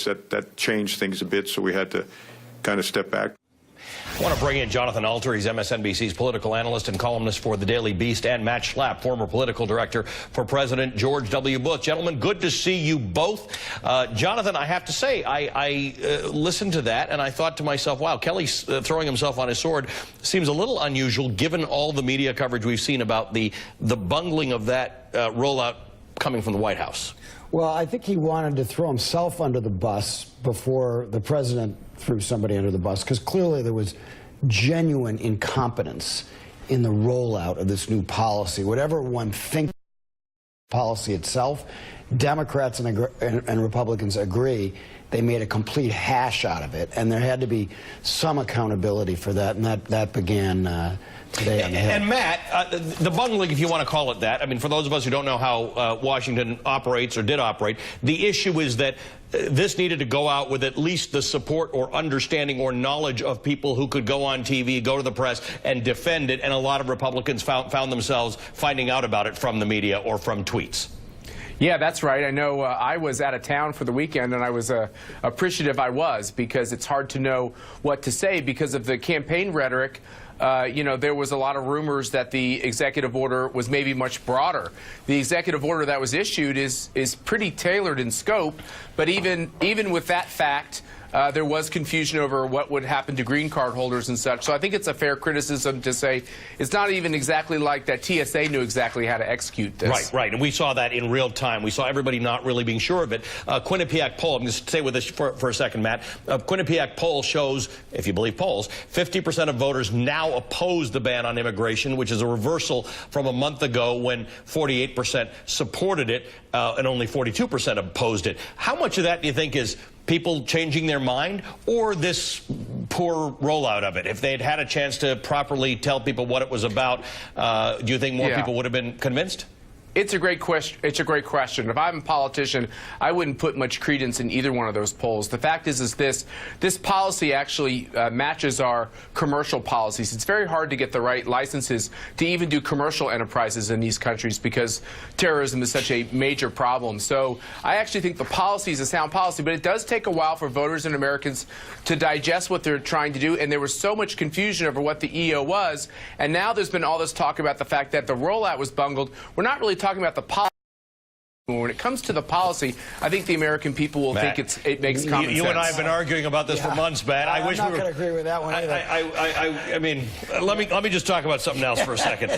That changed things a bit, so we had to kind of step back. I want to bring in Jonathan Alter. He's MSNBC's political analyst and columnist for The Daily Beast, and Matt Schlapp, former political director for President George W. Bush. Gentlemen, good to see you both. Jonathan, I have to say, I listened to that, and I thought to myself, wow, Kelly's throwing himself on his sword seems a little unusual, given all the media coverage we've seen about the bungling of that rollout coming from the White House. Well, I think he wanted to throw himself under the bus before the president threw somebody under the bus, because clearly there was genuine incompetence in the rollout of this new policy. Whatever one thinks of the policy itself, Democrats and Republicans agree they made a complete hash out of it, and there had to be some accountability for that, and that began today on the Hill. And Matt, the bungling, if you want to call it that, I mean, for those of us who don't know how Washington operates or did operate, the issue is that this needed to go out with at least the support or understanding or knowledge of people who could go on TV, go to the press, and defend it, and a lot of Republicans found themselves finding out about it from the media or from tweets. Yeah, that's right. I know I was out of town for the weekend, and I was appreciative I was, because it's hard to know what to say because of the campaign rhetoric. You know, there was a lot of rumors that the executive order was maybe much broader. The executive order that was issued is pretty tailored in scope, but even with that fact, there was confusion over what would happen to green card holders and such. So I think it's a fair criticism to say it's not even exactly like that TSA knew exactly how to execute this. Right. And we saw that in real time. We saw everybody not really being sure of it. Quinnipiac poll, I'm going to stay with this for a second, Matt. Quinnipiac poll shows, if you believe polls, 50% of voters now oppose the ban on immigration, which is a reversal from a month ago when 48% supported it and only 42% opposed it. How much of that do you think is people changing their mind, or this poor rollout of it? If they had had a chance to properly tell people what it was about, do you think more people would have been convinced? It's a great question. If I'm a politician, I wouldn't put much credence in either one of those polls. The fact is this policy actually matches our commercial policies. It's very hard to get the right licenses to even do commercial enterprises in these countries because terrorism is such a major problem. So I actually think the policy is a sound policy, but it does take a while for voters and Americans to digest what they're trying to do. And there was so much confusion over what the EO was. And now there's been all this talk about the fact that the rollout was bungled. We're not really talking about the policy. When it comes to the policy, I think the American people will think it makes common sense. You and I have been arguing about this for months, Matt. I'm not going to agree with that one either. I mean, let me just talk about something else for a second.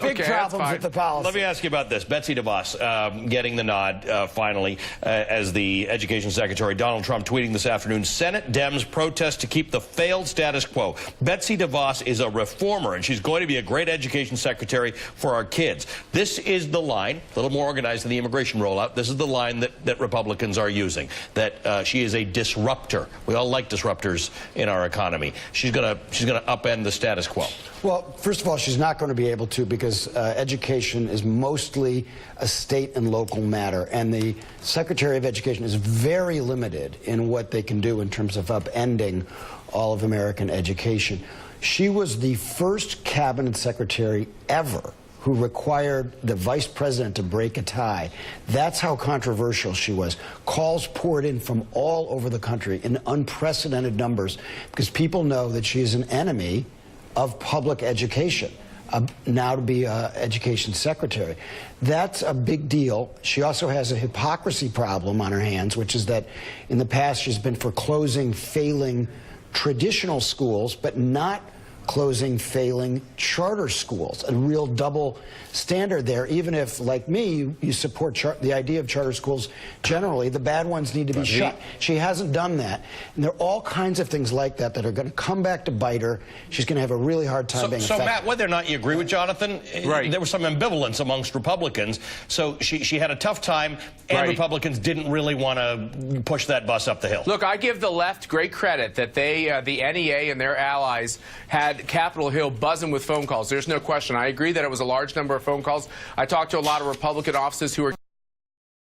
Big problems with the policy. Let me ask you about this. Betsy DeVos getting the nod finally as the Education Secretary. Donald Trump tweeting this afternoon, Senate Dems protest to keep the failed status quo. Betsy DeVos is a reformer, and she's going to be a great Education Secretary for our kids. This is the line, a little more organized than the immigration rollout. This is the line that Republicans are using, that she is a disruptor. We all like disruptors in our economy. She's gonna upend the status quo. Well, first of all, she's not going to be able to, because education is mostly a state and local matter, and the Secretary of Education is very limited in what they can do in terms of upending all of American education. She was the first cabinet secretary ever who required the vice president to break a tie. That's how controversial she was. Calls poured in from all over the country in unprecedented numbers because people know that she is an enemy of public education. Now to be education secretary. That's a big deal. She also has a hypocrisy problem on her hands, which is that in the past she's been for closing failing traditional schools, but not closing failing charter schools. A real double standard there. Even if, like me, you support the idea of charter schools generally, the bad ones need to be shut. She hasn't done that. And there are all kinds of things like that that are going to come back to bite her. She's going to have a really hard time being effective. So, Matt, whether or not you agree with Jonathan, there was some ambivalence amongst Republicans. So she had a tough time, and Republicans didn't really want to push that bus up the hill. Look, I give the left great credit that they, the NEA and their allies, had Capitol Hill buzzing with phone calls. There's no question. I agree that it was a large number of phone calls. I talked to a lot of Republican offices who are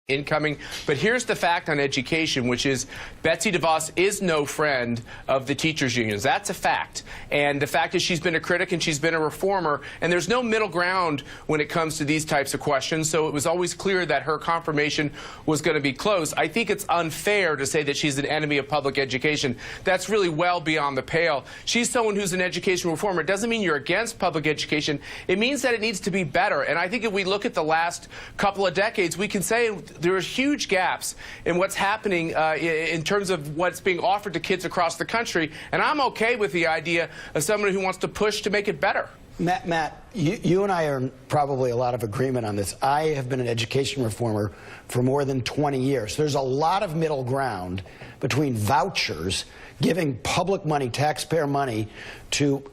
incoming. But here's the fact on education, which is Betsy DeVos is no friend of the teachers' unions. That's a fact. And the fact is she's been a critic and she's been a reformer, and there's no middle ground when it comes to these types of questions. So it was always clear that her confirmation was going to be close. I think it's unfair to say that she's an enemy of public education. That's really well beyond the pale. She's someone who's an education reformer. It doesn't mean you're against public education. It means that it needs to be better. And I think if we look at the last couple of decades, we can say there are huge gaps in what's happening in terms of what's being offered to kids across the country. And I'm okay with the idea of someone who wants to push to make it better. Matt, you and I are in probably a lot of agreement on this. I have been an education reformer for more than 20 years. There's a lot of middle ground between vouchers, giving public money, taxpayer money, to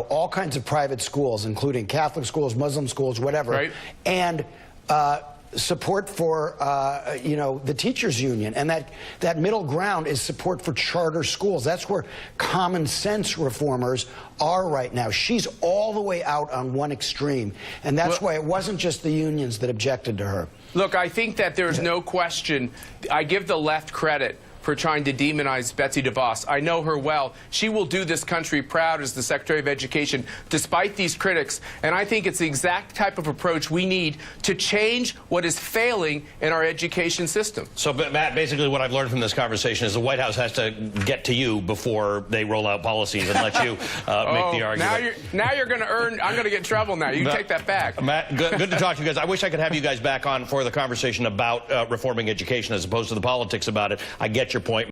all kinds of private schools, including Catholic schools, Muslim schools, whatever, right, and support for the teachers union, and that middle ground is support for charter schools. That's where common sense reformers are right now. She's all the way out on one extreme, and that's why it wasn't just the unions that objected to her. Look, I think that there's no question. I give the left credit for trying to demonize Betsy DeVos. I know her well. She will do this country proud as the Secretary of Education, despite these critics. And I think it's the exact type of approach we need to change what is failing in our education system. So, Matt, basically what I've learned from this conversation is the White House has to get to you before they roll out policies and let you make the argument. Now you're going to earn. I'm going to get in trouble now. You take that back. Matt, good to talk to you guys. I wish I could have you guys back on for the conversation about reforming education as opposed to the politics about it. I get your point.